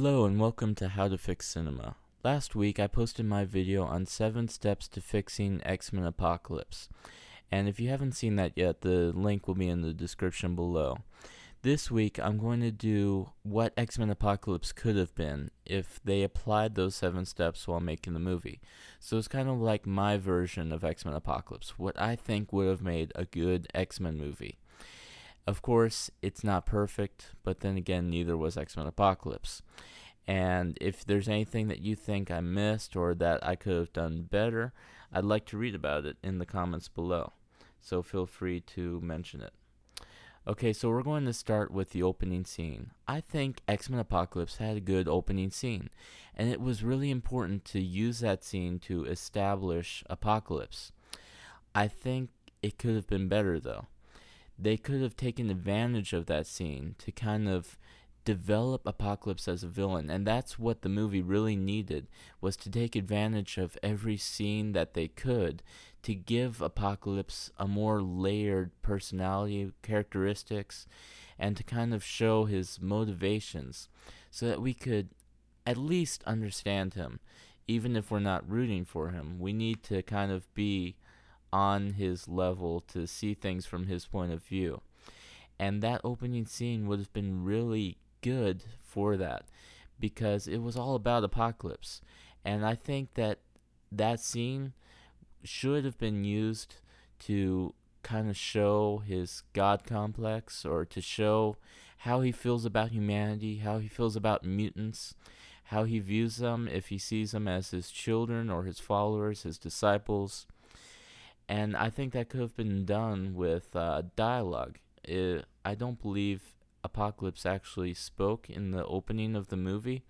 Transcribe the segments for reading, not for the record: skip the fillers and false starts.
Hello and welcome to How to Fix Cinema. Last week I posted my video on 7 steps to fixing X-Men Apocalypse. And if you haven't seen that yet, the link will be in the description below. This week I'm going to do what X-Men Apocalypse could have been if they applied those 7 steps while making the movie. So it's kind of like my version of X-Men Apocalypse, what I think would have made a good X-Men movie. Of course, it's not perfect, but then again, neither was X-Men Apocalypse. And if there's anything that you think I missed or that I could have done better, I'd like to read about it in the comments below. So feel free to mention it. Okay, so we're going to start with the opening scene. I think X-Men Apocalypse had a good opening scene, and it was really important to use that scene to establish Apocalypse. I think it could have been better though. They could have taken advantage of that scene to kind of develop Apocalypse as a villain, and that's what the movie really needed, was to take advantage of every scene that they could to give Apocalypse a more layered personality, characteristics, and to kind of show his motivations so that we could at least understand him. Even if we're not rooting for him, we need to kind of be on his level to see things from his point of view. And that opening scene would have been really good for that because it was all about Apocalypse. And I think that that scene should have been used to kind of show his God complex or to show how he feels about humanity, how he feels about mutants, how he views them, if he sees them as his children or his followers, his disciples. And I think that could have been done with dialogue. I don't believe Apocalypse actually spoke in the opening of the movie,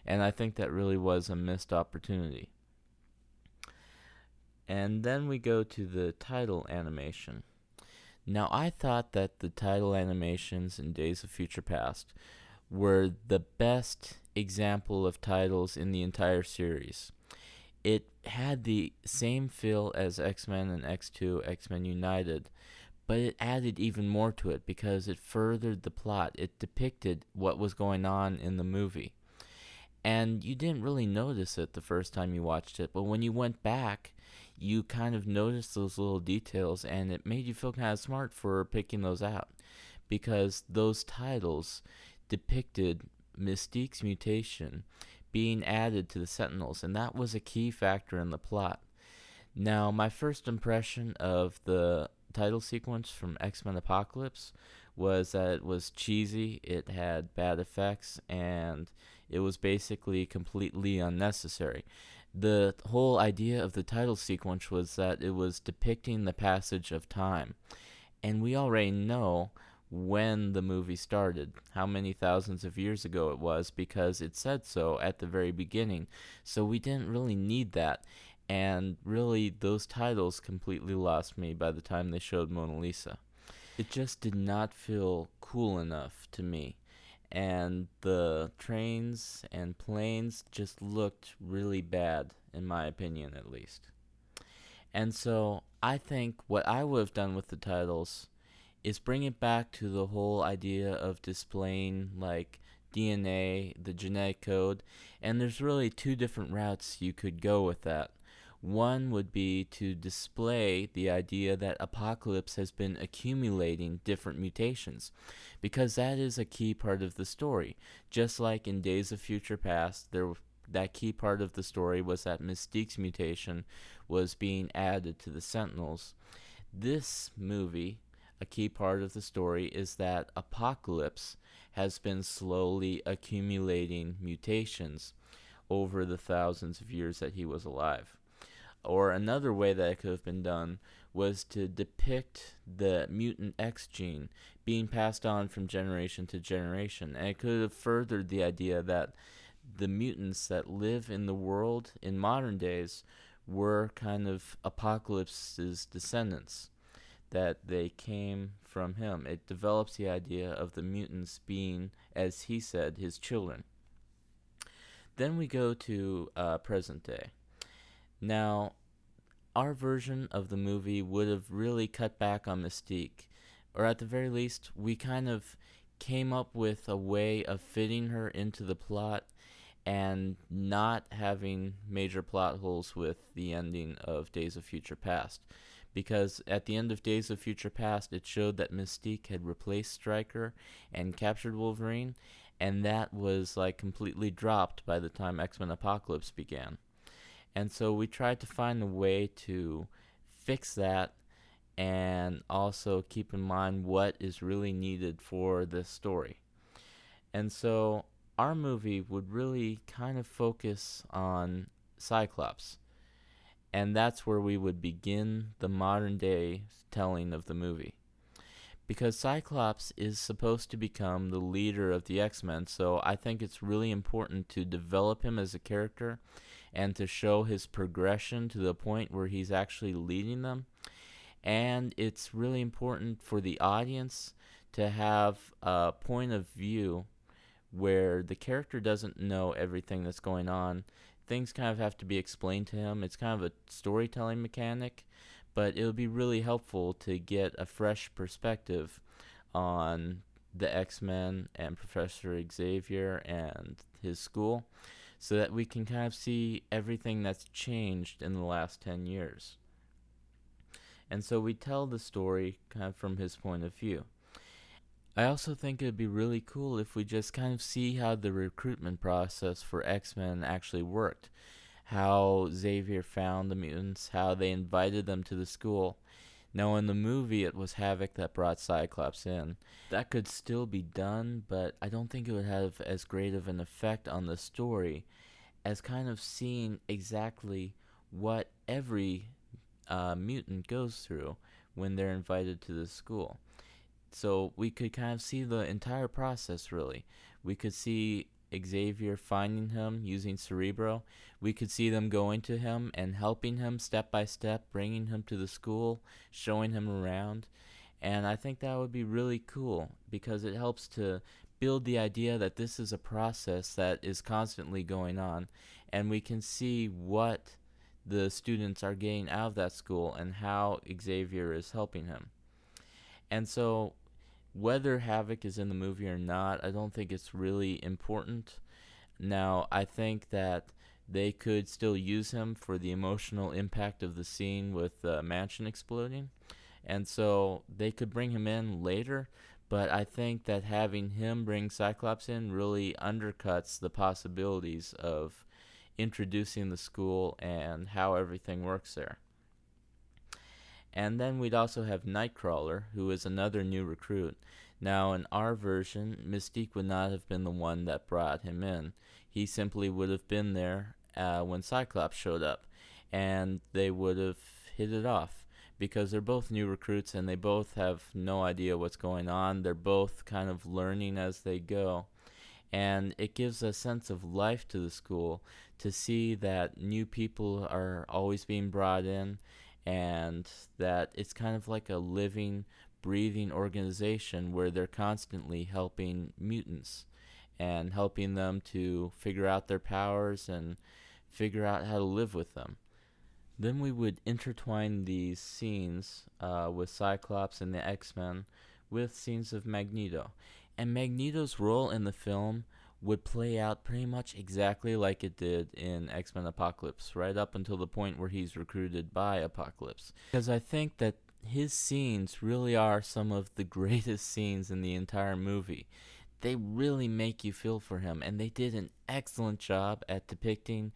and I think that really was a missed opportunity. And then we go to the title animation. Now, I thought that the title animations in Days of Future Past were the best example of titles in the entire series. It had the same feel as X-Men and X2, X-Men United, but it added even more to it because it furthered the plot. It depicted what was going on in the movie. And you didn't really notice it the first time you watched it, but when you went back, you kind of noticed those little details, and it made you feel kind of smart for picking those out because those titles depicted Mystique's mutation being added to the Sentinels, and that was a key factor in the plot. Now, my first impression of the title sequence from X-Men Apocalypse was that it was cheesy, it had bad effects, and it was basically completely unnecessary. The whole idea of the title sequence was that it was depicting the passage of time, and we already know when the movie started, how many thousands of years ago it was, because it said so at the very beginning. So we didn't really need that. And really, those titles completely lost me by the time they showed Mona Lisa. It just did not feel cool enough to me. And the trains and planes just looked really bad, in my opinion at least. And so I think what I would have done with the titles is bring it back to the whole idea of displaying like DNA, the genetic code, and there's really 2 different routes you could go with that. One would be to display the idea that Apocalypse has been accumulating different mutations, because that is a key part of the story. Just like in Days of Future Past, that key part of the story was that Mystique's mutation was being added to the Sentinels. This movie, a key part of the story is that Apocalypse has been slowly accumulating mutations over the thousands of years that he was alive. Or another way that it could have been done was to depict the mutant X gene being passed on from generation to generation. And it could have furthered the idea that the mutants that live in the world in modern days were kind of Apocalypse's descendants, that they came from him. It develops the idea of the mutants being, as he said, his children. Then we go to present day. Now, our version of the movie would have really cut back on Mystique, or at the very least, we kind of came up with a way of fitting her into the plot and not having major plot holes with the ending of Days of Future Past. Because at the end of Days of Future Past, it showed that Mystique had replaced Stryker and captured Wolverine, and that was like completely dropped by the time X-Men Apocalypse began. And so we tried to find a way to fix that and also keep in mind what is really needed for this story. And so our movie would really kind of focus on Cyclops. And that's where we would begin the modern day telling of the movie. Because Cyclops is supposed to become the leader of the X-Men, so I think it's really important to develop him as a character and to show his progression to the point where he's actually leading them. And it's really important for the audience to have a point of view where the character doesn't know everything that's going on. Things kind of have to be explained to him. It's kind of a storytelling mechanic, but it would be really helpful to get a fresh perspective on the X-Men and Professor Xavier and his school, so that we can kind of see everything that's changed in the last 10 years. And so we tell the story kind of from his point of view. I also think it'd be really cool if we just kind of see how the recruitment process for X-Men actually worked. How Xavier found the mutants, how they invited them to the school. Now, in the movie, it was Havoc that brought Cyclops in. That could still be done, but I don't think it would have as great of an effect on the story as kind of seeing exactly what every mutant goes through when they're invited to the school. So we could kind of see the entire process, really. We could see Xavier finding him using Cerebro. We could see them going to him and helping him step by step, bringing him to the school, showing him around. And I think that would be really cool because it helps to build the idea that this is a process that is constantly going on, and we can see what the students are getting out of that school and how Xavier is helping him. And so, whether Havoc is in the movie or not, I don't think it's really important. Now, I think that they could still use him for the emotional impact of the scene with the mansion exploding. And so they could bring him in later, but I think that having him bring Cyclops in really undercuts the possibilities of introducing the school and how everything works there. And then we'd also have Nightcrawler, who is another new recruit. Now, in our version, Mystique would not have been the one that brought him in. He simply would have been there when Cyclops showed up, and they would have hit it off because they're both new recruits and they both have no idea what's going on. They're both kind of learning as they go. And it gives a sense of life to the school to see that new people are always being brought in and that it's kind of like a living, breathing organization where they're constantly helping mutants and helping them to figure out their powers and figure out how to live with them. Then we would intertwine these scenes with Cyclops and the X-Men with scenes of Magneto. And Magneto's role in the film would play out pretty much exactly like it did in X-Men Apocalypse, right up until the point where he's recruited by Apocalypse. Because I think that his scenes really are some of the greatest scenes in the entire movie. They really make you feel for him, and they did an excellent job at depicting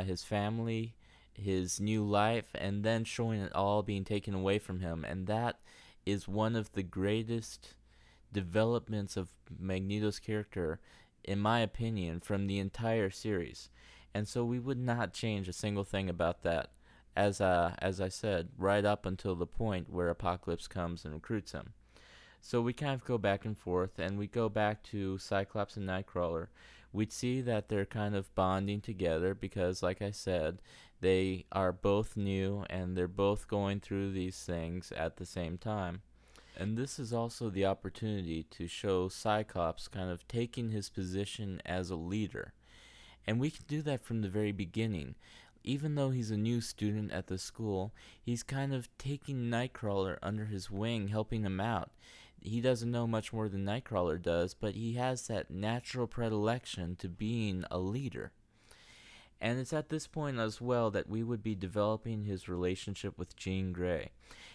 his family, his new life, and then showing it all being taken away from him. And that is one of the greatest developments of Magneto's character, in my opinion, from the entire series. And so we would not change a single thing about that, as I said, right up until the point where Apocalypse comes and recruits him. So we kind of go back and forth, and we go back to Cyclops and Nightcrawler. We'd see that they're kind of bonding together because, like I said, they are both new and they're both going through these things at the same time. And this is also the opportunity to show Cyclops kind of taking his position as a leader. And we can do that from the very beginning. Even though he's a new student at the school, he's kind of taking Nightcrawler under his wing, helping him out. he doesn't know much more than Nightcrawler does, but he has that natural predilection to being a leader. And it's at this point as well that we would be developing his relationship with Jean Grey.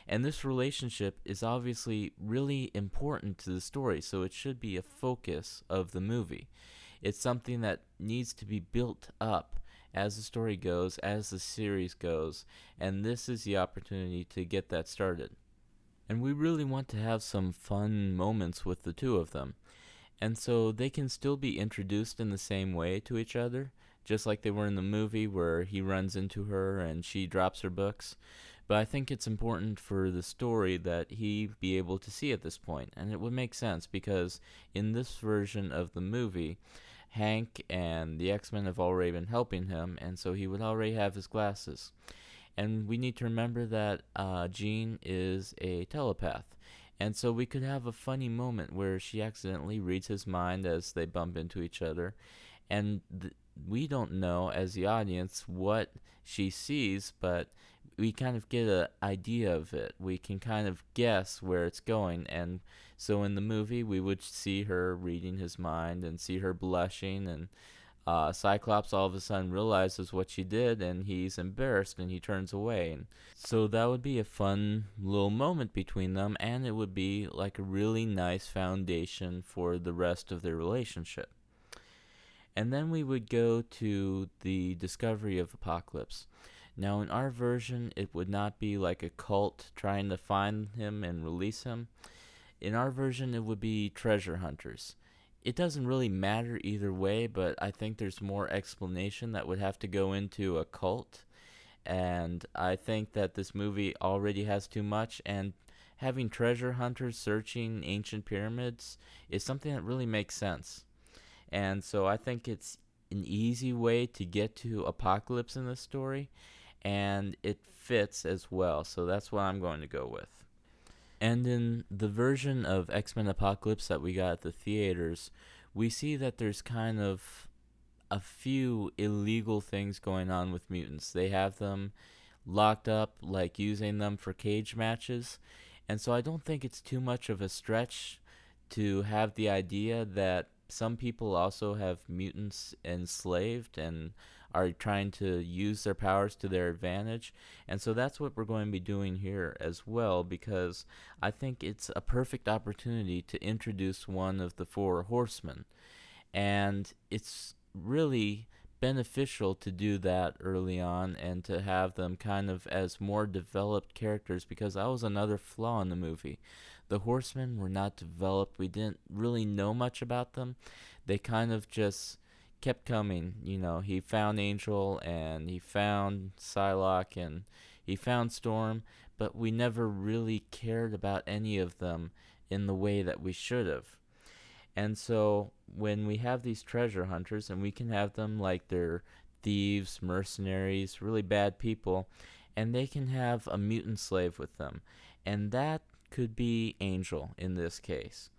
And this relationship is obviously really important to the story, so it should be a focus of the movie. It's something that needs to be built up as the story goes, as the series goes, and this is the opportunity to get that started. And we really want to have some fun moments with the two of them. And so they can still be introduced in the same way to each other, just like they were in the movie where he runs into her and she drops her books. But I think it's important for the story that he be able to see at this point. And it would make sense because in this version of the movie, Hank and the X-Men have already been helping him, and so he would already have his glasses. And we need to remember that Jean is a telepath. And so we could have a funny moment where she accidentally reads his mind as they bump into each other. And we don't know, as the audience, what she sees, but we kind of get an idea of it. We can kind of guess where it's going. And so in the movie, we would see her reading his mind and see her blushing, and Cyclops all of a sudden realizes what she did, and he's embarrassed and he turns away. And so that would be a fun little moment between them, and it would be like a really nice foundation for the rest of their relationship. And then we would go to the discovery of Apocalypse. Now, in our version, it would not be like a cult trying to find him and release him. In our version, it would be treasure hunters. It doesn't really matter either way, but I think there's more explanation that would have to go into a cult. And I think that this movie already has too much, and having treasure hunters searching ancient pyramids is something that really makes sense. And so I think it's an easy way to get to Apocalypse in this story, and it fits as well. So that's what I'm going to go with. And in the version of X-Men Apocalypse that we got at the theaters, we see that there's kind of a few illegal things going on with mutants. They have them locked up, like using them for cage matches. And so I don't think it's too much of a stretch to have the idea that some people also have mutants enslaved and are trying to use their powers to their advantage. And so that's what we're going to be doing here as well, because I think it's a perfect opportunity to introduce one of the four horsemen. And it's really beneficial to do that early on and to have them kind of as more developed characters, because that was another flaw in the movie. The horsemen were not developed. We didn't really know much about them. They kind of just kept coming. You know, he found Angel and he found Psylocke and he found Storm, but we never really cared about any of them in the way that we should have. And so when we have these treasure hunters, and we can have them like they're thieves, mercenaries, really bad people, and they can have a mutant slave with them. And that could be Angel in this case.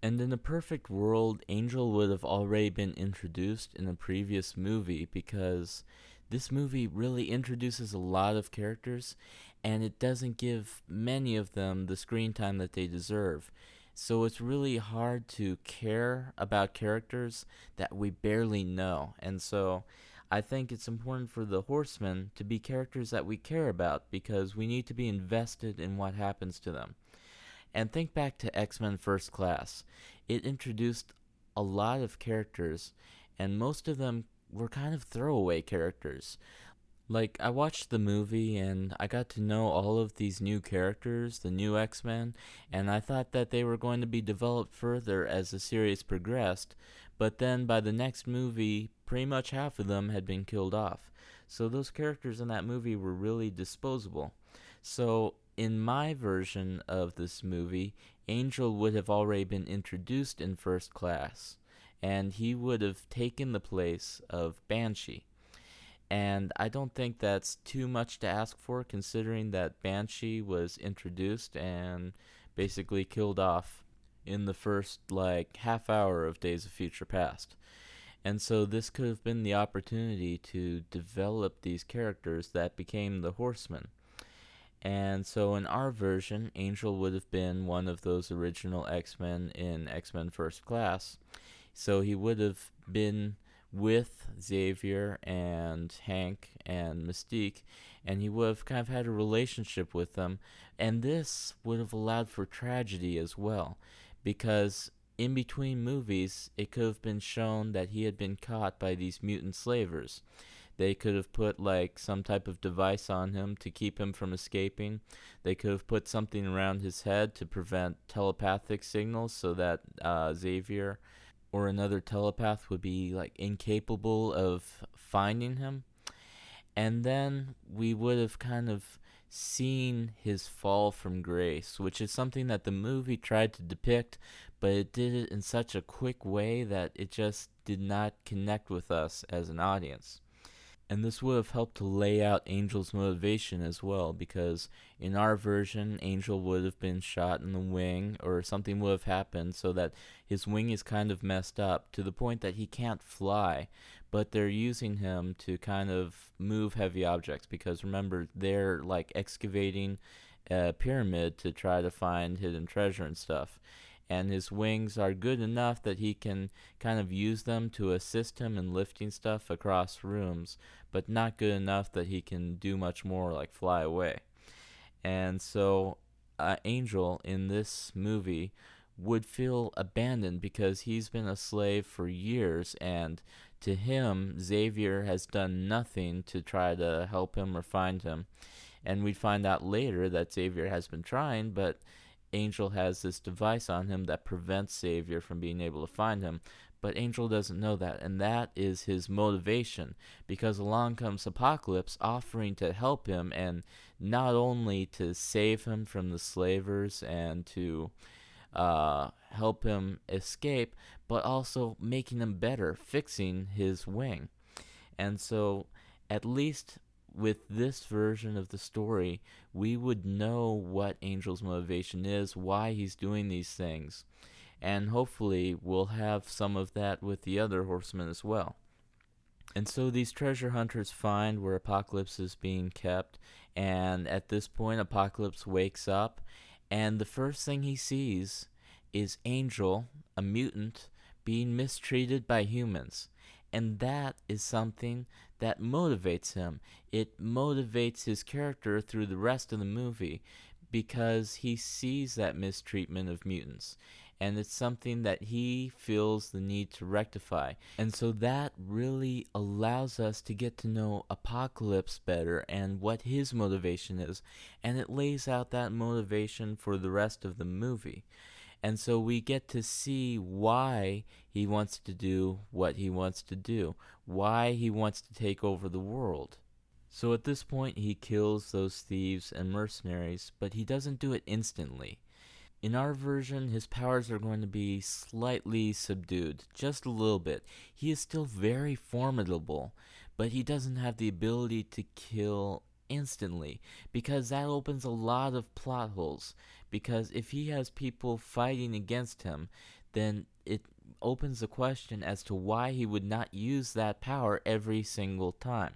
And in a perfect world, Angel would have already been introduced in a previous movie, because this movie really introduces a lot of characters, and it doesn't give many of them the screen time that they deserve. So it's really hard to care about characters that we barely know. And so I think it's important for the Horsemen to be characters that we care about, because we need to be invested in what happens to them. And think back to X-Men First Class. It introduced a lot of characters, and most of them were kind of throwaway characters. Like, I watched the movie and I got to know all of these new characters, the new X-Men, and I thought that they were going to be developed further as the series progressed, but then by the next movie, pretty much half of them had been killed off. So those characters in that movie were really disposable. So in my version of this movie, Angel would have already been introduced in First Class, and he would have taken the place of Banshee. And I don't think that's too much to ask for, considering that Banshee was introduced and basically killed off in the first half hour of Days of Future Past. And so this could have been the opportunity to develop these characters that became the Horsemen. And so in our version, Angel would have been one of those original X-Men in X-Men First Class. So he would have been with Xavier and Hank and Mystique, and he would have kind of had a relationship with them. And this would have allowed for tragedy as well, because in between movies, it could have been shown that he had been caught by these mutant slavers. They could have put like some type of device on him to keep him from escaping. They could have put something around his head to prevent telepathic signals so that Xavier or another telepath would be like incapable of finding him. And then we would have kind of seen his fall from grace, which is something that the movie tried to depict, but it did it in such a quick way that it just did not connect with us as an audience. And this would have helped to lay out Angel's motivation as well, because in our version, Angel would have been shot in the wing, or something would have happened so that his wing is kind of messed up to the point that he can't fly. But they're using him to kind of move heavy objects, because remember, they're like excavating a pyramid to try to find hidden treasure and stuff. And his wings are good enough that he can kind of use them to assist him in lifting stuff across rooms, but not good enough that he can do much more like fly away. And so Angel in this movie would feel abandoned because he's been a slave for years, and to him, Xavier has done nothing to try to help him or find him. And we find out later that Xavier has been trying, but Angel has this device on him that prevents Xavier from being able to find him. But Angel doesn't know that, and that is his motivation, because along comes Apocalypse offering to help him, and not only to save him from the slavers and to help him escape, but also making him better, fixing his wing. And so, at least with this version of the story, we would know what Angel's motivation is, why he's doing these things. And hopefully, we'll have some of that with the other horsemen as well. And so these treasure hunters find where Apocalypse is being kept, and at this point, Apocalypse wakes up, and the first thing he sees is Angel, a mutant, being mistreated by humans. And that is something that motivates him. It motivates his character through the rest of the movie because he sees that mistreatment of mutants. And it's something that he feels the need to rectify. And so that really allows us to get to know Apocalypse better and what his motivation is. And it lays out that motivation for the rest of the movie. And so we get to see why he wants to do what he wants to do, why he wants to take over the world. So at this point, he kills those thieves and mercenaries, but he doesn't do it instantly. In our version, his powers are going to be slightly subdued, just a little bit. He is still very formidable, but he doesn't have the ability to kill instantly, because that opens a lot of plot holes. Because if he has people fighting against him, then it opens the question as to why he would not use that power every single time.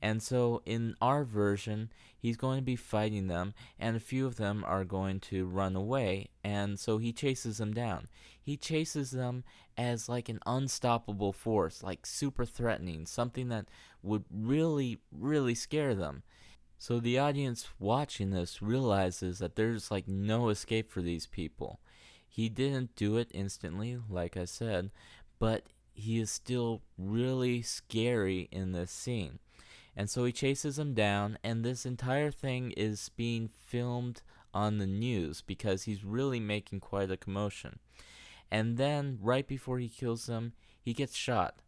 And so in our version, he's going to be fighting them, and a few of them are going to run away, and so he chases them down. He chases them as like an unstoppable force, like super threatening, something that would really, really scare them. So the audience watching this realizes that there's like no escape for these people. He didn't do it instantly, like I said, but he is still really scary in this scene. And so he chases him down, and this entire thing is being filmed on the news because he's really making quite a commotion. And then, right before he kills them, he gets shot.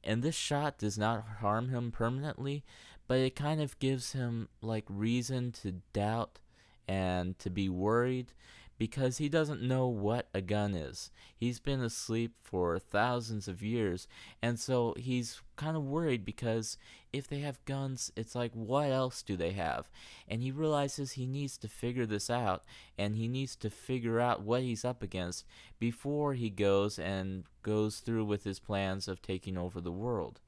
And this shot does not harm him permanently, but it kind of gives him like reason to doubt and to be worried because he doesn't know what a gun is. He's been asleep for thousands of years, and so he's kind of worried because if they have guns, it's like, what else do they have? And he realizes he needs to figure this out, and he needs to figure out what he's up against before he goes through with his plans of taking over the world.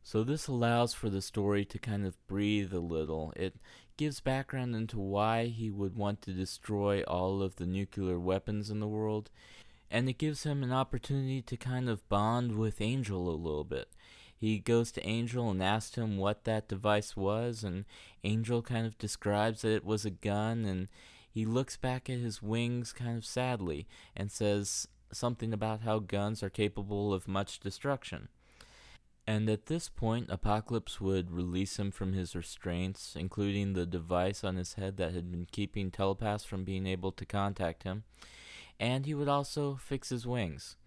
So this allows for the story to kind of breathe a little. It gives background into why he would want to destroy all of the nuclear weapons in the world, and it gives him an opportunity to kind of bond with Angel a little bit. He goes to Angel and asks him what that device was, and Angel kind of describes that it was a gun, and he looks back at his wings kind of sadly and says something about how guns are capable of much destruction. And at this point, Apocalypse would release him from his restraints, including the device on his head that had been keeping telepaths from being able to contact him, and he would also fix his wings.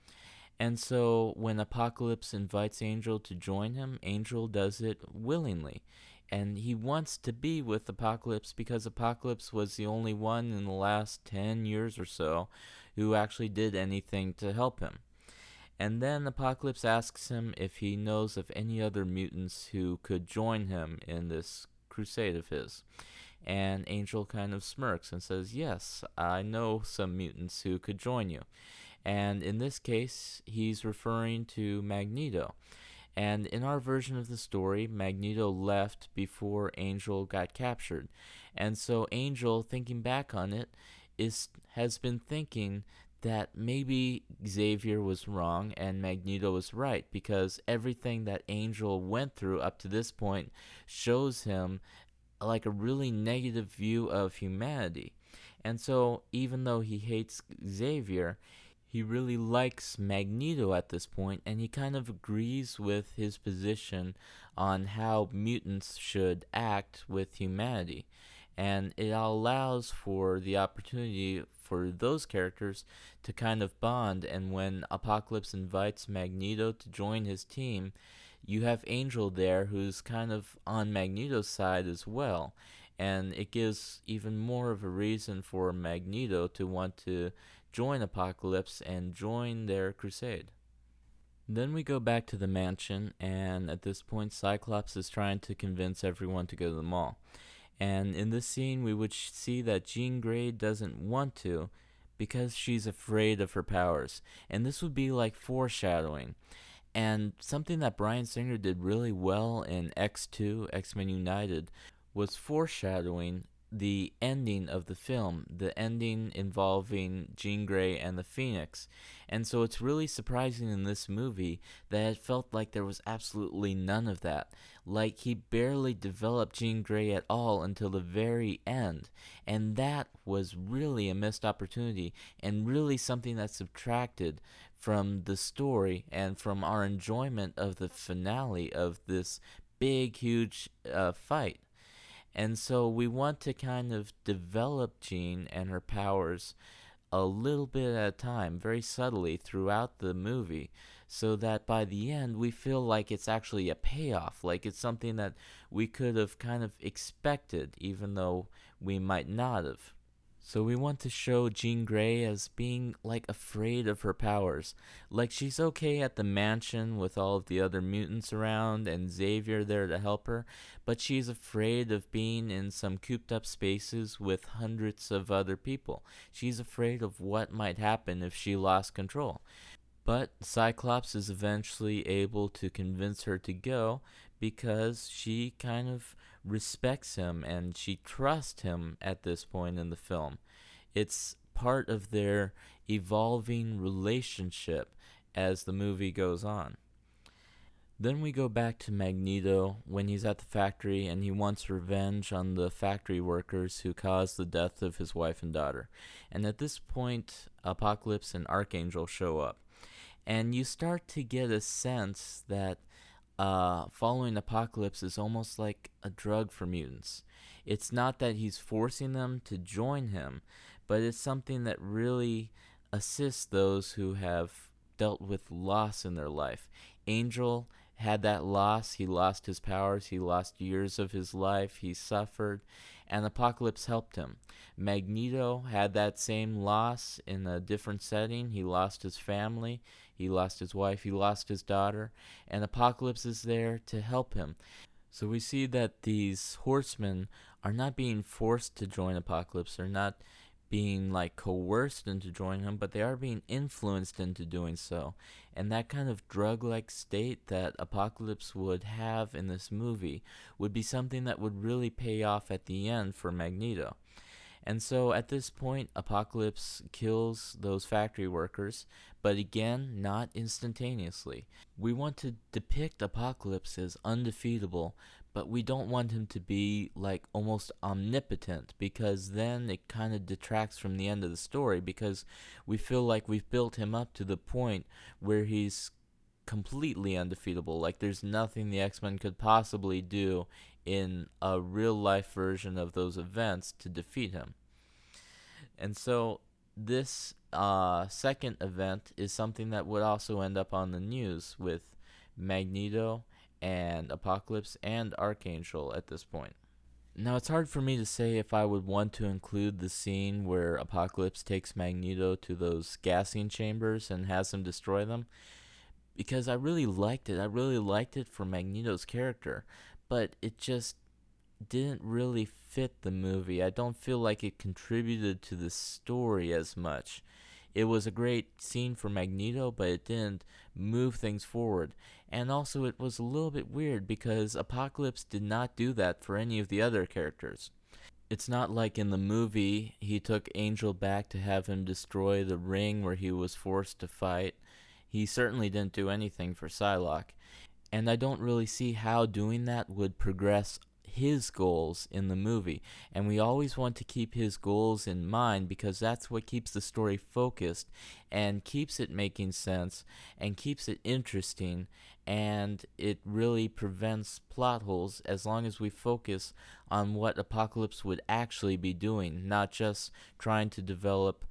And so when Apocalypse invites Angel to join him, Angel does it willingly. And he wants to be with Apocalypse because Apocalypse was the only one in the last 10 years or so who actually did anything to help him. And then Apocalypse asks him if he knows of any other mutants who could join him in this crusade of his. And Angel kind of smirks and says, "Yes, I know some mutants who could join you." And in this case, he's referring to Magneto. And in our version of the story, Magneto left before Angel got captured. And so Angel, thinking back on it, has been thinking that maybe Xavier was wrong and Magneto was right, because everything that Angel went through up to this point shows him like a really negative view of humanity. And so even though he hates Xavier, he really likes Magneto at this point, and he kind of agrees with his position on how mutants should act with humanity. And it allows for the opportunity for those characters to kind of bond. And when Apocalypse invites Magneto to join his team, you have Angel there who's kind of on Magneto's side as well. And it gives even more of a reason for Magneto to want to join Apocalypse and join their crusade. Then we go back to the mansion, and at this point, Cyclops is trying to convince everyone to go to the mall. And in this scene, we would see that Jean Grey doesn't want to because she's afraid of her powers. And this would be like foreshadowing. And something that Bryan Singer did really well in X2, X-Men United, was foreshadowing the ending of the film, the ending involving Jean Grey and the Phoenix. And so it's really surprising in this movie that it felt like there was absolutely none of that. Like he barely developed Jean Grey at all until the very end. And that was really a missed opportunity and really something that subtracted from the story and from our enjoyment of the finale of this big, huge fight. And so we want to kind of develop Jean and her powers a little bit at a time, very subtly throughout the movie, so that by the end we feel like it's actually a payoff, like it's something that we could have kind of expected, even though we might not have. So we want to show Jean Grey as being like afraid of her powers. Like she's okay at the mansion with all of the other mutants around and Xavier there to help her, but she's afraid of being in some cooped up spaces with hundreds of other people. She's afraid of what might happen if she lost control. But Cyclops is eventually able to convince her to go because she kind of respects him and she trusts him at this point in the film. It's part of their evolving relationship as the movie goes on. Then we go back to Magneto when he's at the factory and he wants revenge on the factory workers who caused the death of his wife and daughter. And at this point, Apocalypse and Archangel show up. And you start to get a sense that following Apocalypse is almost like a drug for mutants. It's not that he's forcing them to join him, but it's something that really assists those who have dealt with loss in their life. Angel had that loss. He lost his powers. He lost years of his life. He suffered, and Apocalypse helped him. Magneto had that same loss in a different setting. He lost his family. He lost his wife. He lost his daughter. And Apocalypse is there to help him. So we see that these horsemen are not being forced to join Apocalypse. They're not being like coerced into joining him, but they are being influenced into doing so. And that kind of drug-like state that Apocalypse would have in this movie would be something that would really pay off at the end for Magneto. And so at this point, Apocalypse kills those factory workers, but again, not instantaneously. We want to depict Apocalypse as undefeatable, but we don't want him to be like almost omnipotent, because then it kind of detracts from the end of the story, because we feel like we've built him up to the point where he's completely undefeatable. Like there's nothing the X-Men could possibly do in a real life version of those events to defeat him. And so this second event is something that would also end up on the news with Magneto and Apocalypse and Archangel at this point. Now, it's hard for me to say if I would want to include the scene where Apocalypse takes Magneto to those gassing chambers and has him destroy them, because I really liked it. I really liked it for Magneto's character, but it just didn't really fit the movie. I don't feel like it contributed to the story as much. It was a great scene for Magneto, but it didn't move things forward. And also, it was a little bit weird because Apocalypse did not do that for any of the other characters. It's not like in the movie he took Angel back to have him destroy the ring where he was forced to fight. He certainly didn't do anything for Psylocke. And I don't really see how doing that would progress his goals in the movie. And we always want to keep his goals in mind, because that's what keeps the story focused and keeps it making sense and keeps it interesting, and it really prevents plot holes as long as we focus on what Apocalypse would actually be doing, not just trying to develop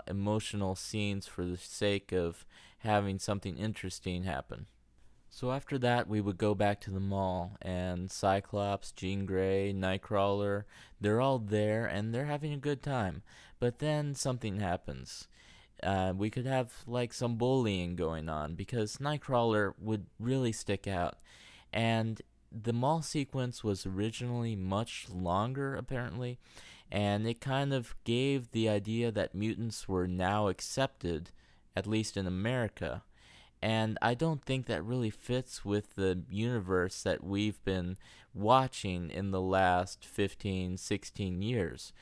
emotional scenes for the sake of having something interesting happen. So after that, we would go back to the mall, and Cyclops, Jean Grey, Nightcrawler, they're all there, and they're having a good time. But then something happens. We could have like some bullying going on, because Nightcrawler would really stick out. And the mall sequence was originally much longer, apparently, and it kind of gave the idea that mutants were now accepted, at least in America. And I don't think that really fits with the universe that we've been watching in the last 15, 16 years.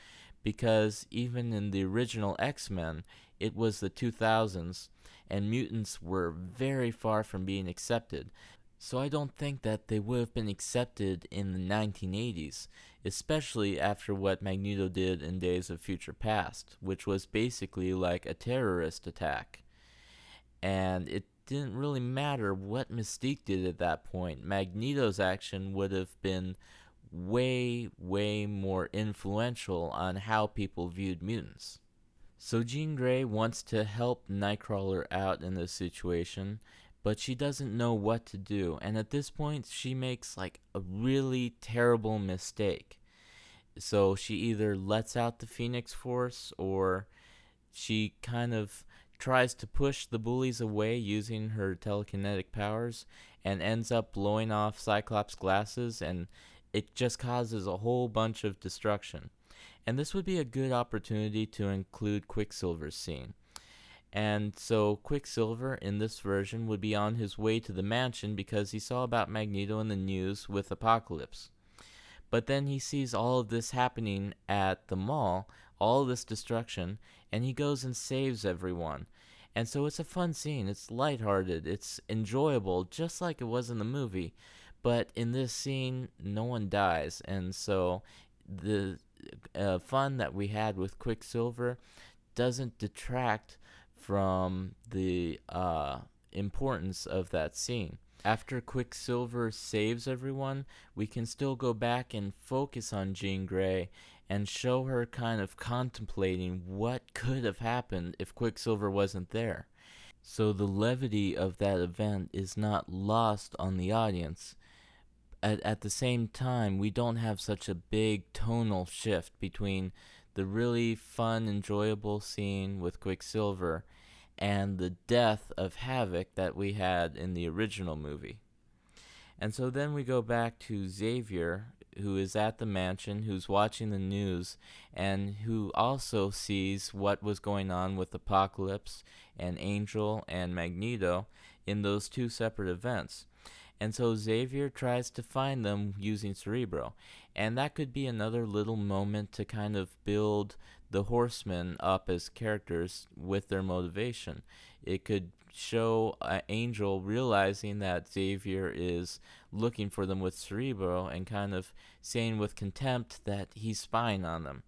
Because even in the original X-Men, it was the 2000s, and mutants were very far from being accepted. So I don't think that they would have been accepted in the 1980s, especially after what Magneto did in Days of Future Past, which was basically like a terrorist attack. And it didn't really matter what Mystique did at that point. Magneto's action would have been way, way more influential on how people viewed mutants. So Jean Grey wants to help Nightcrawler out in this situation, but she doesn't know what to do. And at this point, she makes like a really terrible mistake. So she either lets out the Phoenix Force, or she kind of tries to push the bullies away using her telekinetic powers, and ends up blowing off Cyclops' glasses, and it just causes a whole bunch of destruction. And this would be a good opportunity to include Quicksilver's scene. And so Quicksilver in this version would be on his way to the mansion because he saw about Magneto in the news with Apocalypse. But then he sees all of this happening at the mall, all of this destruction, and he goes and saves everyone. And so it's a fun scene. It's lighthearted. It's enjoyable, just like it was in the movie. But in this scene, no one dies. And so the fun that we had with Quicksilver doesn't detract from the importance of that scene. After Quicksilver saves everyone, we can still go back and focus on Jean Grey and show her kind of contemplating what could have happened if Quicksilver wasn't there. So the levity of that event is not lost on the audience. At the same time, we don't have such a big tonal shift between the really fun, enjoyable scene with Quicksilver and the death of Havoc that we had in the original movie. And so then we go back to Xavier who is at the mansion, who's watching the news, and who also sees what was going on with Apocalypse and Angel and Magneto in those two separate events. And so Xavier tries to find them using Cerebro. And that could be another little moment to kind of build the Horsemen up as characters with their motivation. It could show Angel realizing that Xavier is looking for them with Cerebro and kind of saying with contempt that he's spying on them.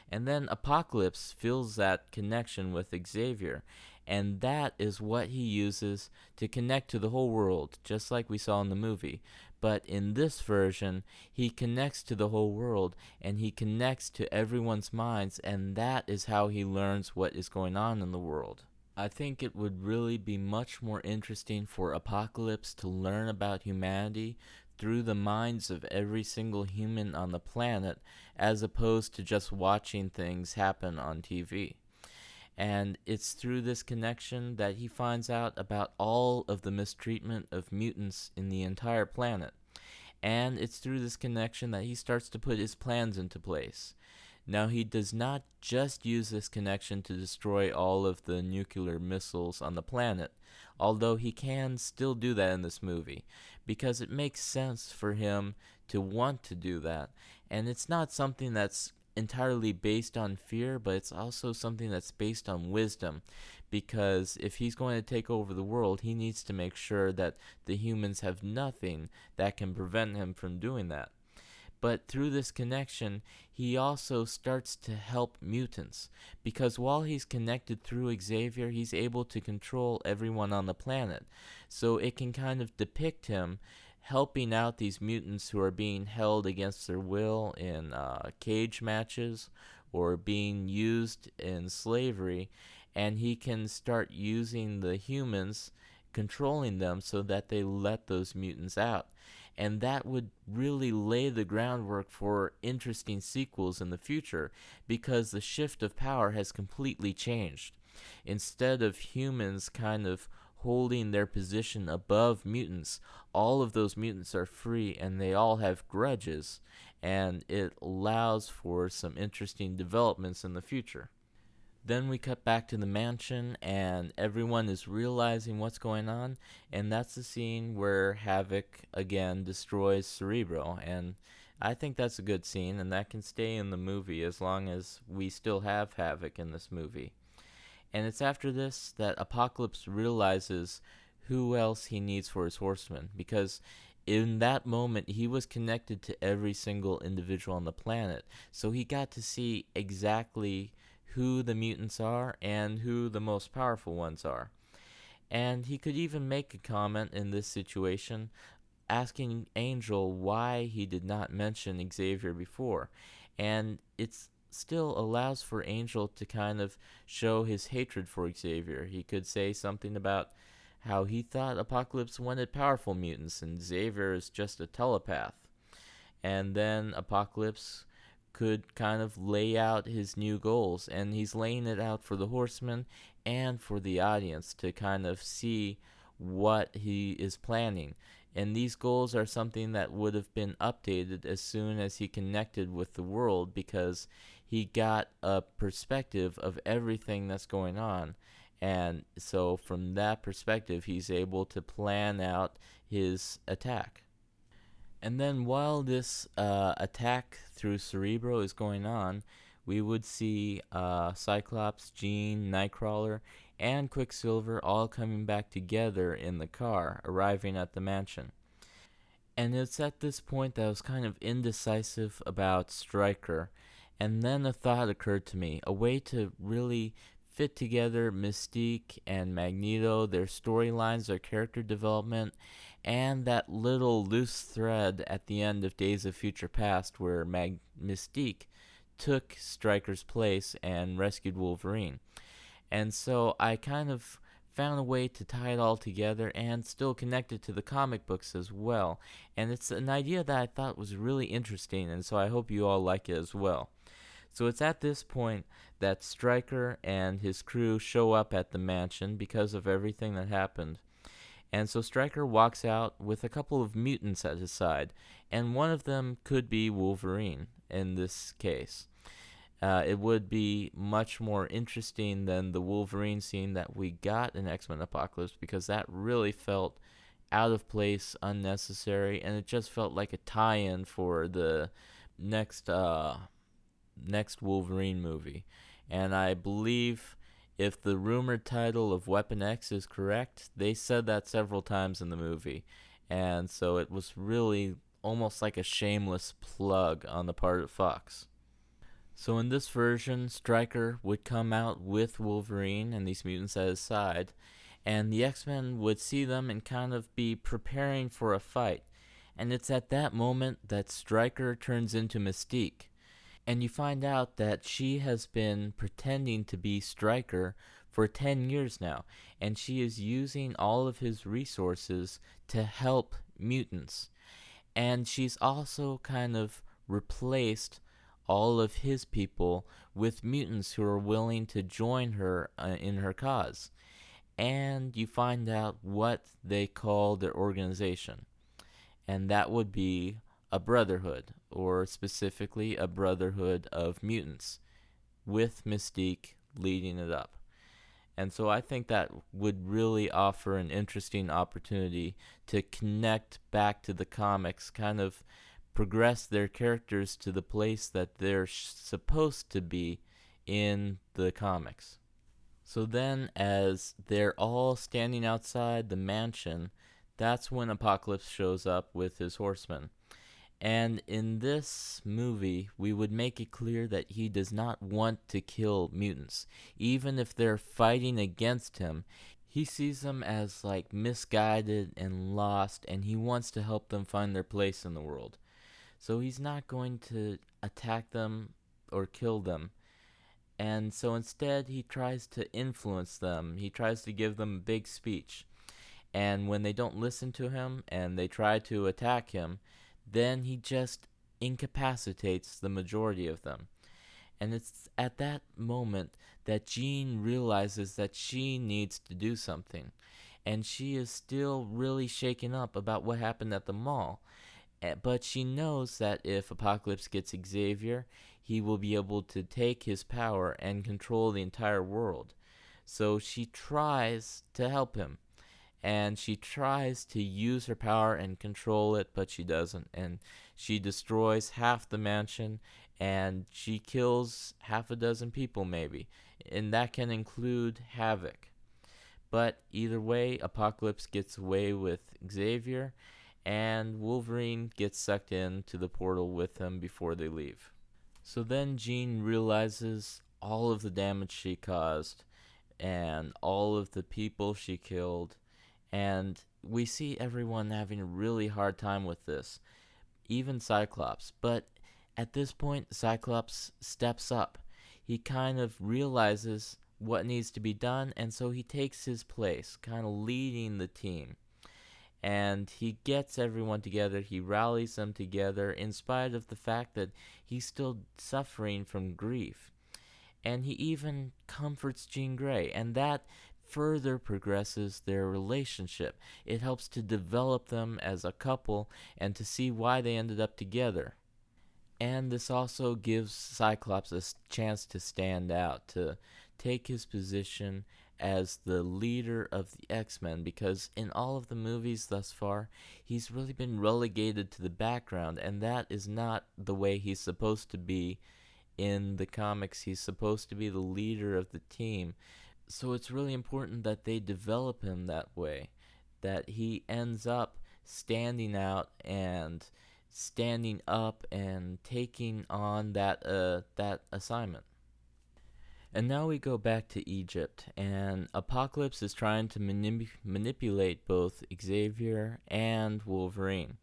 And then Apocalypse feels that connection with Xavier, and that is what he uses to connect to the whole world, just like we saw in the movie. But in this version, he connects to the whole world, and he connects to everyone's minds, and that is how he learns what is going on in the world. I think it would really be much more interesting for Apocalypse to learn about humanity through the minds of every single human on the planet, as opposed to just watching things happen on TV. And it's through this connection that he finds out about all of the mistreatment of mutants in the entire planet. And it's through this connection that he starts to put his plans into place. Now, he does not just use this connection to destroy all of the nuclear missiles on the planet, although he can still do that in this movie, because it makes sense for him to want to do that. And it's not something that's entirely based on fear, but it's also something that's based on wisdom, because if he's going to take over the world, he needs to make sure that the humans have nothing that can prevent him from doing that. But through this connection, he also starts to help mutants, because while he's connected through Xavier, he's able to control everyone on the planet. So it can kind of depict him helping out these mutants who are being held against their will in cage matches or being used in slavery, and he can start using the humans, controlling them so that they let those mutants out. And that would really lay the groundwork for interesting sequels in the future, because the shift of power has completely changed. Instead of humans kind of holding their position above mutants, all of those mutants are free and they all have grudges, and it allows for some interesting developments in the future. Then we cut back to the mansion, and everyone is realizing what's going on, and that's the scene where Havoc again destroys Cerebro, and I think that's a good scene, and that can stay in the movie as long as we still have Havoc in this movie. And it's after this that Apocalypse realizes who else he needs for his horsemen, because in that moment he was connected to every single individual on the planet, so he got to see exactly who the mutants are and who the most powerful ones are. And he could even make a comment in this situation asking Angel why he did not mention Xavier before. And it still allows for Angel to kind of show his hatred for Xavier. He could say something about how he thought Apocalypse wanted powerful mutants and Xavier is just a telepath. And then Apocalypse could kind of lay out his new goals, and he's laying it out for the Horsemen and for the audience to kind of see what he is planning. And these goals are something that would have been updated as soon as he connected with the world, because he got a perspective of everything that's going on. And so from that perspective, he's able to plan out his attack. And then while this attack through Cerebro is going on, we would see Cyclops, Jean, Nightcrawler, and Quicksilver all coming back together in the car, arriving at the mansion. And it's at this point that I was kind of indecisive about Stryker. And then a thought occurred to me, a way to really fit together Mystique and Magneto, their storylines, their character development, and that little loose thread at the end of Days of Future Past where Mystique took Stryker's place and rescued Wolverine. And so I kind of found a way to tie it all together and still connect it to the comic books as well. And it's an idea that I thought was really interesting, and so I hope you all like it as well. So it's at this point that Stryker and his crew show up at the mansion because of everything that happened. And so Stryker walks out with a couple of mutants at his side, and one of them could be Wolverine in this case. It would be much more interesting than the Wolverine scene that we got in X-Men Apocalypse, because that really felt out of place, unnecessary, and it just felt like a tie-in for the next next Wolverine movie. And I believe if the rumored title of Weapon X is correct, they said that several times in the movie. And so it was really almost like a shameless plug on the part of Fox. So in this version, Stryker would come out with Wolverine and these mutants at his side, and the X-Men would see them and kind of be preparing for a fight. And it's at that moment that Stryker turns into Mystique. And you find out that she has been pretending to be Stryker for 10 years now, and she is using all of his resources to help mutants. And she's also kind of replaced all of his people with mutants who are willing to join her in her cause. And you find out what they call their organization, and that would be a brotherhood, or specifically a brotherhood of mutants, with Mystique leading it up. And so I think that would really offer an interesting opportunity to connect back to the comics, kind of progress their characters to the place that they're supposed to be in the comics. So then, as they're all standing outside the mansion, that's when Apocalypse shows up with his horsemen. And in this movie, we would make it clear that he does not want to kill mutants. Even if they're fighting against him, he sees them as like misguided and lost, and he wants to help them find their place in the world. So he's not going to attack them or kill them. And so instead, he tries to influence them. He tries to give them a big speech. And when they don't listen to him and they try to attack him, then he just incapacitates the majority of them. And it's at that moment that Jean realizes that she needs to do something. And she is still really shaken up about what happened at the mall. But she knows that if Apocalypse gets Xavier, he will be able to take his power and control the entire world. So she tries to help him, and she tries to use her power and control it, but she doesn't. And she destroys half the mansion, and she kills half a dozen people, maybe. And that can include Havoc. But either way, Apocalypse gets away with Xavier, and Wolverine gets sucked into the portal with him before they leave. So then Jean realizes all of the damage she caused and all of the people she killed, and we see everyone having a really hard time with this, even Cyclops. But at this point, Cyclops steps up. He kind of realizes what needs to be done, and so he takes his place, kind of leading the team. And he gets everyone together, he rallies them together in spite of the fact that he's still suffering from grief. And he even comforts Jean Grey, and that further progresses their relationship. It helps to develop them as a couple and to see why they ended up together. And this also gives Cyclops a chance to stand out, to take his position as the leader of the X-Men, because in all of the movies thus far, he's really been relegated to the background, and that is not the way he's supposed to be in the comics. He's supposed to be the leader of the team. So it's really important that they develop him that way, that he ends up standing out and standing up and taking on that assignment. And now we go back to Egypt, and Apocalypse is trying to manipulate both Xavier and Wolverine.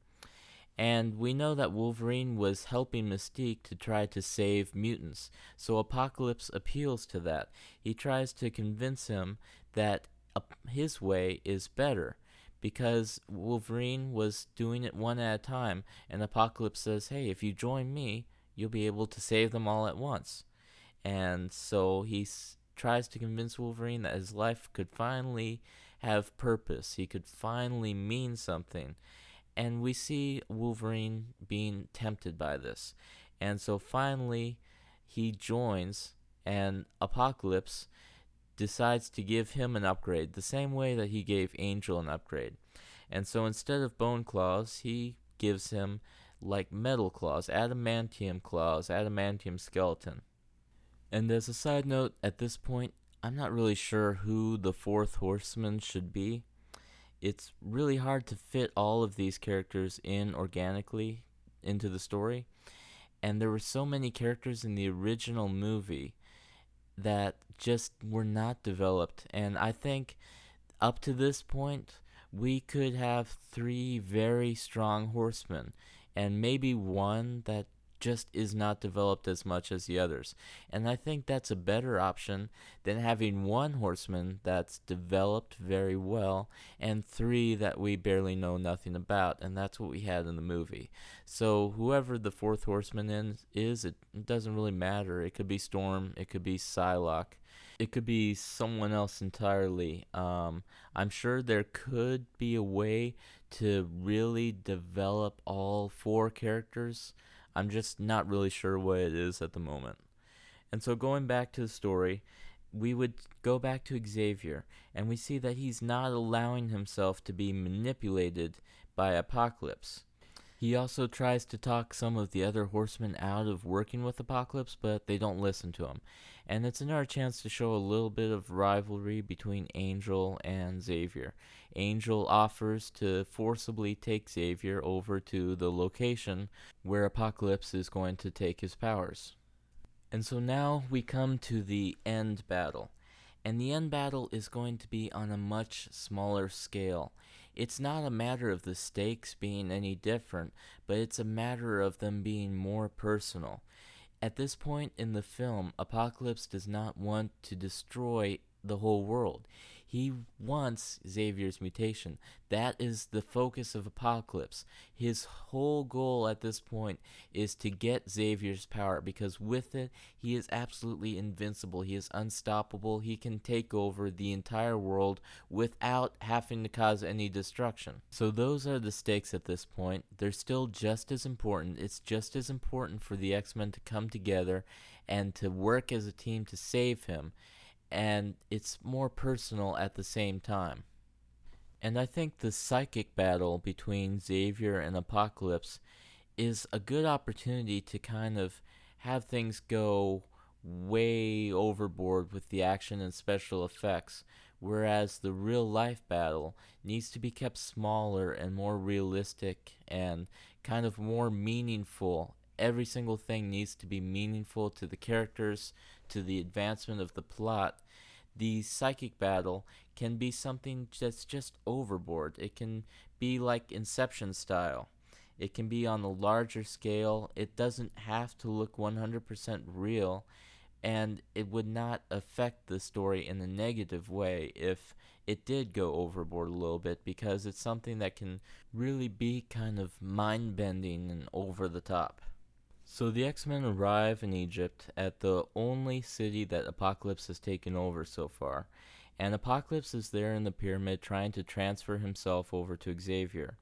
And we know that Wolverine was helping Mystique to try to save mutants, so Apocalypse appeals to that. He tries to convince him that his way is better, because Wolverine was doing it one at a time, and Apocalypse says, hey, if you join me, you'll be able to save them all at once. And so he tries to convince Wolverine that his life could finally have purpose. He could finally mean something. And we see Wolverine being tempted by this. And so finally, he joins, and Apocalypse decides to give him an upgrade, the same way that he gave Angel an upgrade. And so instead of bone claws, he gives him like metal claws, adamantium skeleton. And as a side note, at this point, I'm not really sure who the fourth horseman should be. It's really hard to fit all of these characters in organically into the story. And there were so many characters in the original movie that just were not developed. And I think up to this point, we could have three very strong horsemen, and maybe one that just is not developed as much as the others. And I think that's a better option than having one horseman that's developed very well and three that we barely know nothing about, and that's what we had in the movie. So whoever the fourth horseman is, it doesn't really matter. It could be Storm, it could be Psylocke, it could be someone else entirely. I'm sure there could be a way to really develop all four characters. I'm just not really sure what it is at the moment. And so going back to the story, we would go back to Xavier, and we see that he's not allowing himself to be manipulated by Apocalypse. He also tries to talk some of the other horsemen out of working with Apocalypse, but they don't listen to him. And it's another chance to show a little bit of rivalry between Angel and Xavier. Angel offers to forcibly take Xavier over to the location where Apocalypse is going to take his powers. And so now we come to the end battle. And the end battle is going to be on a much smaller scale. It's not a matter of the stakes being any different, but it's a matter of them being more personal. At this point in the film, Apocalypse does not want to destroy the whole world. He wants Xavier's mutation. That is the focus of Apocalypse. His whole goal at this point is to get Xavier's power, because with it, he is absolutely invincible. He is unstoppable. He can take over the entire world without having to cause any destruction. So those are the stakes at this point. They're still just as important. It's just as important for the X-Men to come together and to work as a team to save him. And it's more personal at the same time. And I think the psychic battle between Xavier and Apocalypse is a good opportunity to kind of have things go way overboard with the action and special effects, whereas the real life battle needs to be kept smaller and more realistic and kind of more meaningful. Every single thing needs to be meaningful to the characters, to the advancement of the plot. The psychic battle can be something that's just overboard. It can be like Inception style. It can be on a larger scale. It doesn't have to look 100% real, and it would not affect the story in a negative way if it did go overboard a little bit, because it's something that can really be kind of mind-bending and over the top. So the X-Men arrive in Egypt, at the only city that Apocalypse has taken over so far, and Apocalypse is there in the pyramid trying to transfer himself over to Xavier.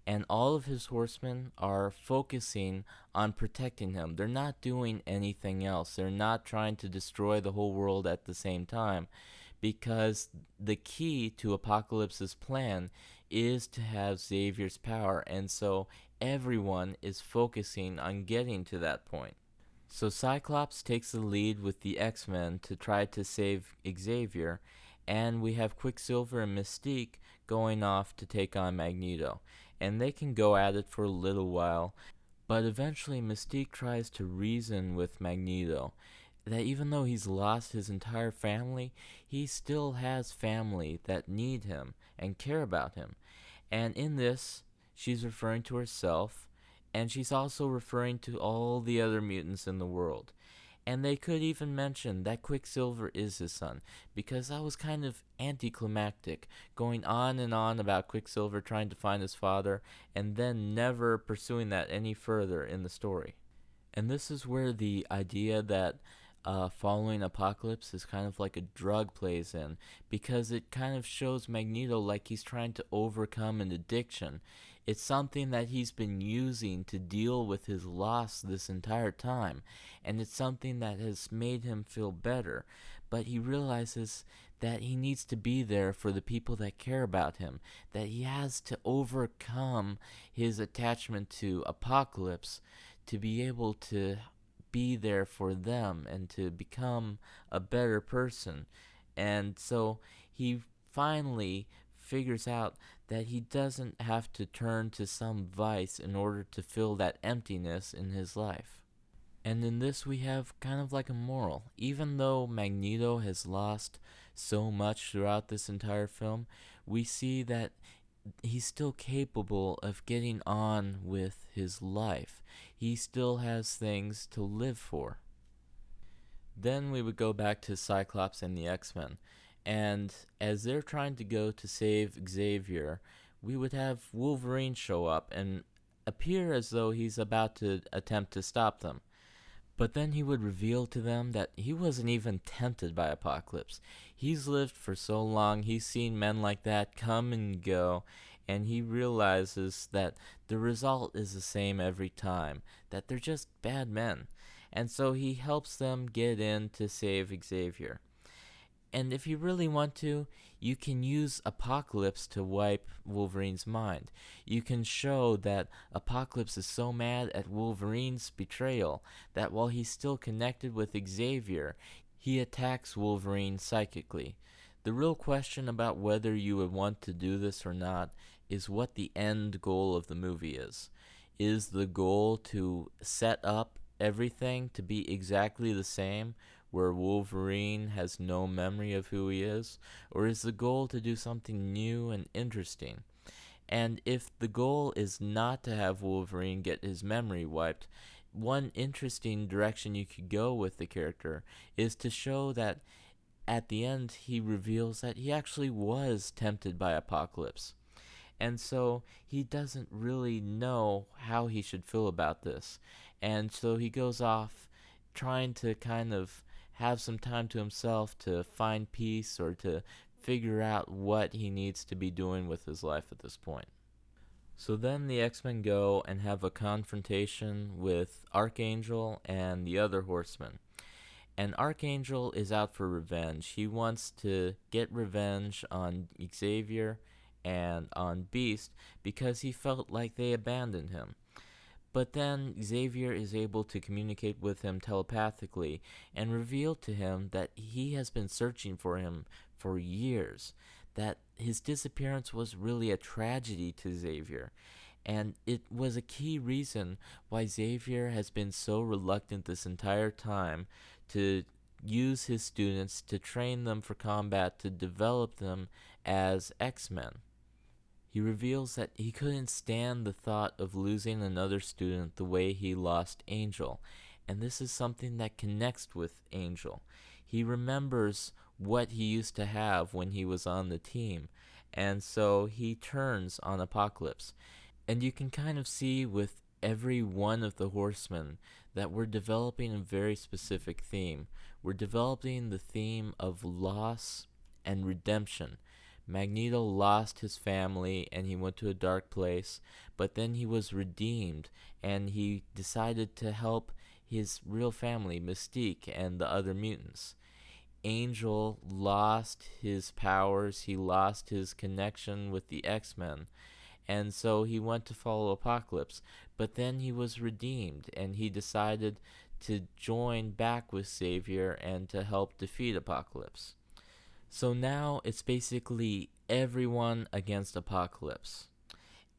And all of his horsemen are focusing on protecting him. They're not doing anything else. They're not trying to destroy the whole world at the same time, because the key to Apocalypse's plan is to have Xavier's power, and so everyone is focusing on getting to that point. So Cyclops takes the lead with the X-Men to try to save Xavier, and we have Quicksilver and Mystique going off to take on Magneto. And they can go at it for a little while, but eventually Mystique tries to reason with Magneto that even though he's lost his entire family, he still has family that need him and care about him. And in this, she's referring to herself, and she's also referring to all the other mutants in the world. And they could even mention that Quicksilver is his son, because that was kind of anticlimactic, going on and on about Quicksilver trying to find his father, and then never pursuing that any further in the story. And this is where the idea that following Apocalypse is kind of like a drug plays in, because it kind of shows Magneto like he's trying to overcome an addiction. It's something that he's been using to deal with his loss this entire time, and it's something that has made him feel better. But he realizes that he needs to be there for the people that care about him, that he has to overcome his attachment to Apocalypse to be able to be there for them and to become a better person. And so he finally figures out that he doesn't have to turn to some vice in order to fill that emptiness in his life. And in this, we have kind of like a moral. Even though Magneto has lost so much throughout this entire film, we see that he's still capable of getting on with his life. He still has things to live for. Then we would go back to Cyclops and the X-Men. And as they're trying to go to save Xavier, we would have Wolverine show up and appear as though he's about to attempt to stop them. But then he would reveal to them that he wasn't even tempted by Apocalypse. He's lived for so long, he's seen men like that come and go, and he realizes that the result is the same every time, that they're just bad men. And so he helps them get in to save Xavier. And if you really want to, you can use Apocalypse to wipe Wolverine's mind. You can show that Apocalypse is so mad at Wolverine's betrayal that while he's still connected with Xavier, he attacks Wolverine psychically. The real question about whether you would want to do this or not is what the end goal of the movie is. Is the goal to set up everything to be exactly the same, where Wolverine has no memory of who he is? Or is the goal to do something new and interesting? And if the goal is not to have Wolverine get his memory wiped, one interesting direction you could go with the character is to show that at the end he reveals that he actually was tempted by Apocalypse. And so he doesn't really know how he should feel about this. And so he goes off trying to kind of have some time to himself to find peace or to figure out what he needs to be doing with his life at this point. So then the X-Men go and have a confrontation with Archangel and the other Horsemen. And Archangel is out for revenge. He wants to get revenge on Xavier and on Beast because he felt like they abandoned him. But then Xavier is able to communicate with him telepathically and reveal to him that he has been searching for him for years, that his disappearance was really a tragedy to Xavier. And it was a key reason why Xavier has been so reluctant this entire time to use his students to train them for combat, to develop them as X-Men. He reveals that he couldn't stand the thought of losing another student the way he lost Angel, and this is something that connects with Angel. He remembers what he used to have when he was on the team, and so he turns on Apocalypse. And you can kind of see with every one of the Horsemen that we're developing a very specific theme. We're developing the theme of loss and redemption. Magneto lost his family and he went to a dark place, but then he was redeemed and he decided to help his real family, Mystique, and the other mutants. Angel lost his powers, he lost his connection with the X-Men, and so he went to follow Apocalypse, but then he was redeemed and he decided to join back with Xavier and to help defeat Apocalypse. So now it's basically everyone against Apocalypse.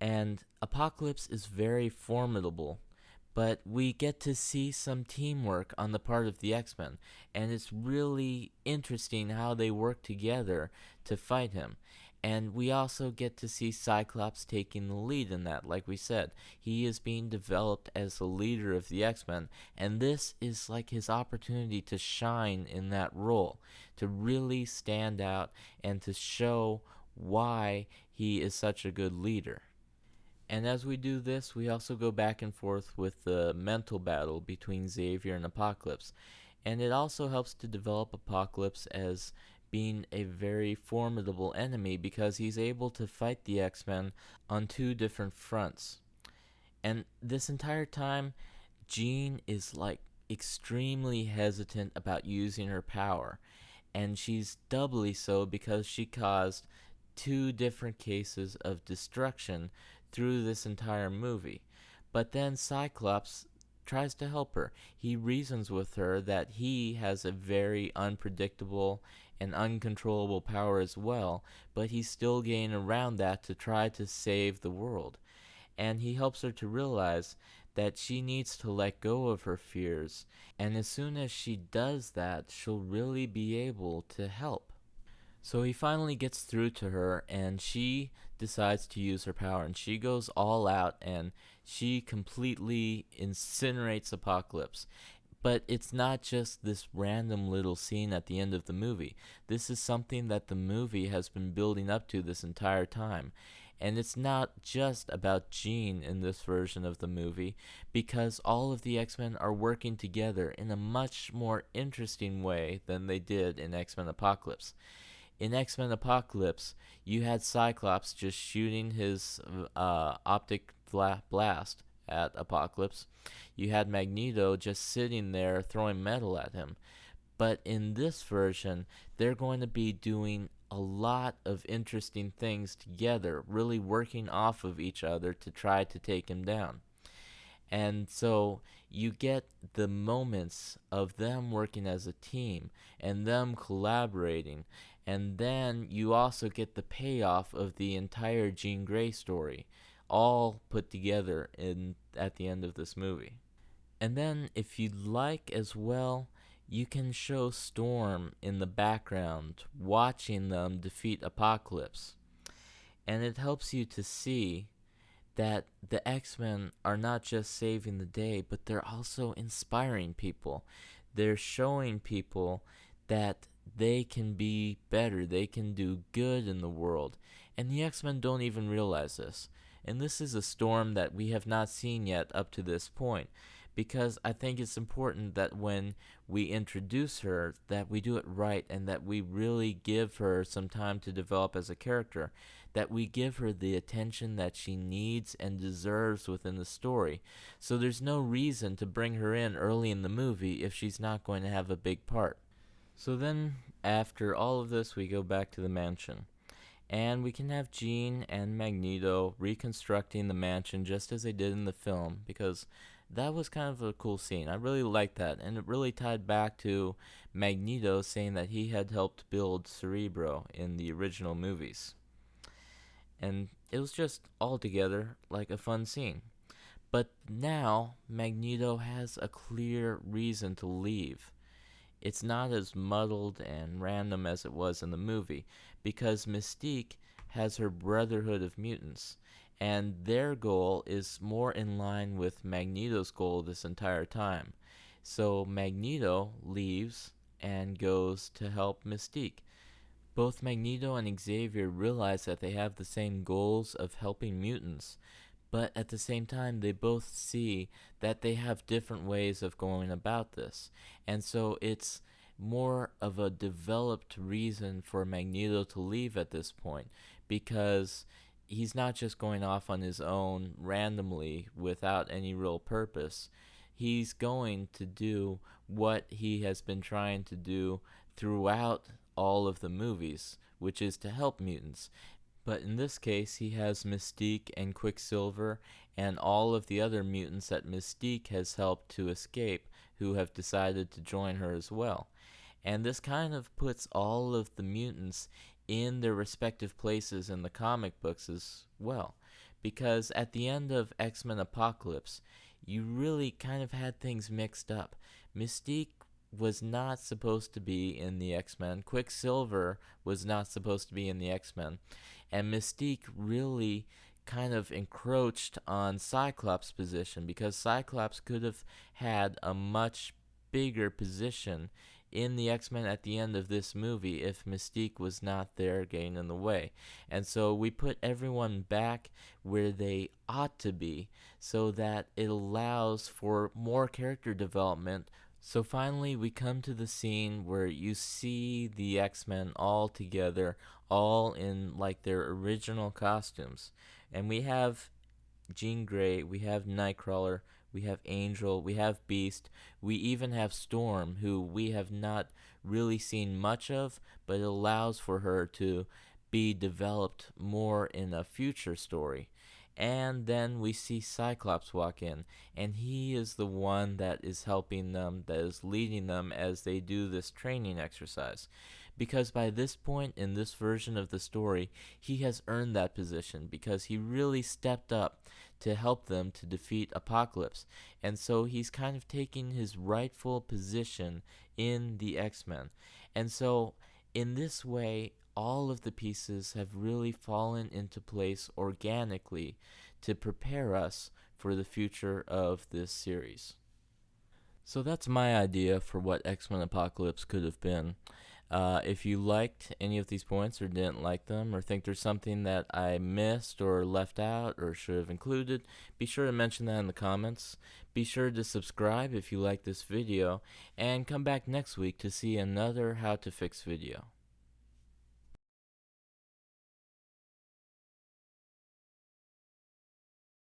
And Apocalypse is very formidable, but we get to see some teamwork on the part of the X-Men, and it's really interesting how they work together to fight him. And we also get to see Cyclops taking the lead in that, like we said. He is being developed as the leader of the X-Men, and this is like his opportunity to shine in that role, to really stand out and to show why he is such a good leader. And as we do this, we also go back and forth with the mental battle between Xavier and Apocalypse. And it also helps to develop Apocalypse as being a very formidable enemy because he's able to fight the X-Men on two different fronts. And this entire time, Jean is like extremely hesitant about using her power. And she's doubly so because she caused two different cases of destruction through this entire movie. But then Cyclops tries to help her. He reasons with her that he has a very unpredictable and uncontrollable power as well, but he's still getting around that to try to save the world. And he helps her to realize that she needs to let go of her fears, and as soon as she does that, she'll really be able to help. So he finally gets through to her, and she decides to use her power, and she goes all out, and she completely incinerates Apocalypse. But it's not just this random little scene at the end of the movie. This is something that the movie has been building up to this entire time. And it's not just about Jean in this version of the movie, because all of the X-Men are working together in a much more interesting way than they did in X-Men Apocalypse. In X-Men Apocalypse, you had Cyclops just shooting his optic blast at Apocalypse. You had Magneto just sitting there throwing metal at him. But in this version, they're going to be doing a lot of interesting things together, really working off of each other to try to take him down. And so you get the moments of them working as a team and them collaborating. And then you also get the payoff of the entire Jean Grey story, all put together at the end of this movie. And then, if you'd like as well, you can show Storm in the background watching them defeat Apocalypse. And it helps you to see that the X-Men are not just saving the day, but they're also inspiring people. They're showing people that they can be better, they can do good in the world. And the X-Men don't even realize this. And this is a Storm that we have not seen yet up to this point, because I think it's important that when we introduce her, that we do it right and that we really give her some time to develop as a character, that we give her the attention that she needs and deserves within the story. So there's no reason to bring her in early in the movie if she's not going to have a big part. So then, after all of this, we go back to the mansion. And we can have Jean and Magneto reconstructing the mansion just as they did in the film, because that was kind of a cool scene. I really liked that, and it really tied back to Magneto saying that he had helped build Cerebro in the original movies. And it was just altogether like a fun scene. But now Magneto has a clear reason to leave. It's not as muddled and random as it was in the movie, because Mystique has her Brotherhood of Mutants, and their goal is more in line with Magneto's goal this entire time. So Magneto leaves and goes to help Mystique. Both Magneto and Xavier realize that they have the same goals of helping mutants, but at the same time they both see that they have different ways of going about this. And so it's more of a developed reason for Magneto to leave at this point, because he's not just going off on his own randomly without any real purpose. He's going to do what he has been trying to do throughout all of the movies, which is to help mutants. But in this case, he has Mystique and Quicksilver and all of the other mutants that Mystique has helped to escape, who have decided to join her as well. And this kind of puts all of the mutants in their respective places in the comic books as well. Because at the end of X-Men Apocalypse, you really kind of had things mixed up. Mystique was not supposed to be in the X-Men. Quicksilver was not supposed to be in the X-Men. And Mystique really kind of encroached on Cyclops' position, because Cyclops could have had a much bigger position in the X-Men at the end of this movie if Mystique was not there getting in the way. And so we put everyone back where they ought to be, so that it allows for more character development So finally, we come to the scene where you see the X-Men all together, all in like their original costumes. And we have Jean Grey, we have Nightcrawler, we have Angel, we have Beast, we even have Storm, who we have not really seen much of, but it allows for her to be developed more in a future story. And then we see Cyclops walk in, and he is the one that is helping them, that is leading them as they do this training exercise. Because by this point in this version of the story, he has earned that position because he really stepped up to help them to defeat Apocalypse. And so he's kind of taking his rightful position in the X-Men. And so in this way, all of the pieces have really fallen into place organically to prepare us for the future of this series. So that's my idea for what X-Men Apocalypse could have been. If you liked any of these points or didn't like them or think there's something that I missed or left out or should have included, be sure to mention that in the comments. Be sure to subscribe if you like this video, and come back next week to see another How to Fix video.